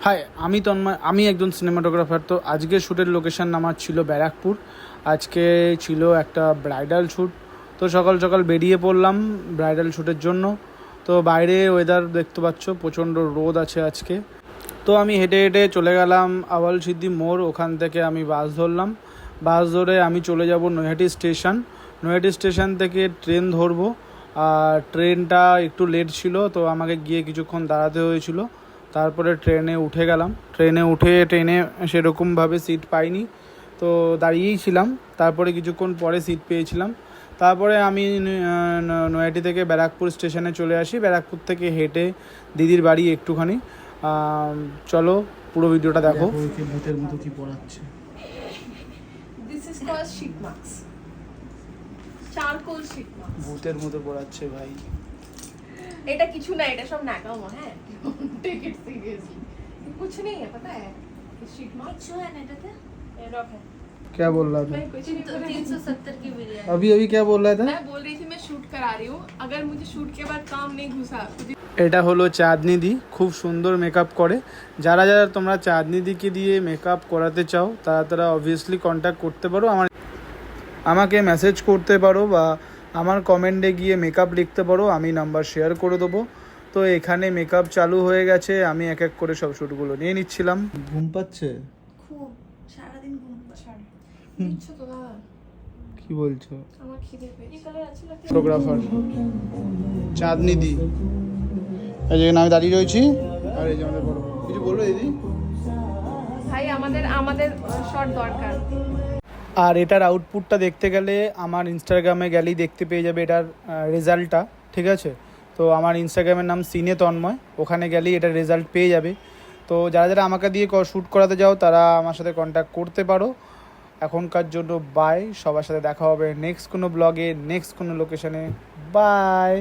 High, আমি তন্ময়, আমি একজন সিনেমাটোগ্রাফার। তো আজকে শ্যুটের লোকেশান আমার ছিল ব্যারাকপুর। আজকে ছিল একটা ব্রাইডাল শ্যুট। তো সকাল সকাল বেরিয়ে পড়লাম ব্রাইডাল শ্যুটের জন্য। তো বাইরে ওয়েদার দেখতে পাচ্ছ, প্রচণ্ড রোদ আছে আজকে। তো আমি হেঁটে হেঁটে চলে গেলাম আওয়াল সিদ্ধি মোড়। ওখান থেকে আমি বাস ধরলাম। বাস ধরে আমি চলে যাব নৈহাটি স্টেশন। নৈহাটি স্টেশন থেকে ট্রেন ধরবো। আর ট্রেনটা একটু লেট ছিল, তো আমাকে গিয়ে কিছুক্ষণ দাঁড়াতে হয়েছিল। তারপরে ট্রেনে উঠে গেলাম। ট্রেনে সেরকমভাবে সিট পাইনি, তো দাঁড়িয়েই ছিলাম। তারপরে কিছুক্ষণ পরে সিট পেয়েছিলাম। তারপরে আমি নৈহাটি থেকে ব্যারাকপুর স্টেশনে চলে আসি। ব্যারাকপুর থেকে হেঁটে দিদির বাড়ি একটুখানি। চলো পুরো ভিডিওটা দেখো। ভূতের মতো কি পড়াচ্ছে। This is called sheet marks. Charcoal sheet marks. ভূতের মতো পড়াচ্ছে ভাই। এটা কিছু না, এটা সব নাকামো। হ্যাঁ, টেক ইট সিরিয়াসলি। कुछ नहीं है, पता है sheet marks जो है ना एटाते एयरड्रॉप है। क्या बोल रहा था? मैं कुछ नहीं कर रही। 370 की बिरयानी। अभी क्या बोल रहा था? मैं बोल रही थी मैं शूट करा रही हूँ, अगर मुझे शूट के बाद काम नहीं घुसा। এটা হলো চাঁদনি দি, খুব সুন্দর মেকআপ করে। যারা যারা তোমরা চাঁদনি দিকে দিয়ে মেকআপ করাতে চাও তারা অবভিয়াসলি কন্ট্যাক্ট করতে পারো। আমাকে মেসেজ করতে পারো বা আমার কমেন্টে গিয়ে মেকআপ লিখতে পারো, আমি নাম্বার শেয়ার করে দেবো। তো এখানে মেকআপ চালু হয়ে গেছে, আমি এক এক করে সব শ্যুটগুলো নিয়ে নিচ্ছিলাম। ঘুম পাচ্ছে খুব সারা দিন ঘুম পাচ্ছে। ইচ্ছা তো দাদা, কি বলছো? আমার খিদে পেয়েছে। এই কালার আছে লাগছে। ফটোগ্রাফার চাঁদনি দি, এই যেখানে আমি দাঁড়িয়ে রয়েছি। আর এই যে আমাদের বড় কিছু বলবো দিদি? ভাই আমাদের শট দরকার। আর এটার আউটপুটটা দেখতে গেলে আমার ইনস্টাগ্রামে গেলেই দেখতে পেয়ে যাবে এটার রেজাল্টটা, ঠিক আছে? তো আমার ইনস্টাগ্রামের নাম সিনে তন্ময়, ওখানে গেলেই এটার রেজাল্ট পেয়ে যাবে। তো যারা যারা আমাকে দিয়ে শ্যুট করাতে যাও তারা আমার সাথে কন্ট্যাক্ট করতে পারো। এখনকার জন্য বাই, সবার সাথে দেখা হবে নেক্সট কোনো ব্লগে, নেক্সট কোনো লোকেশনে। বাই।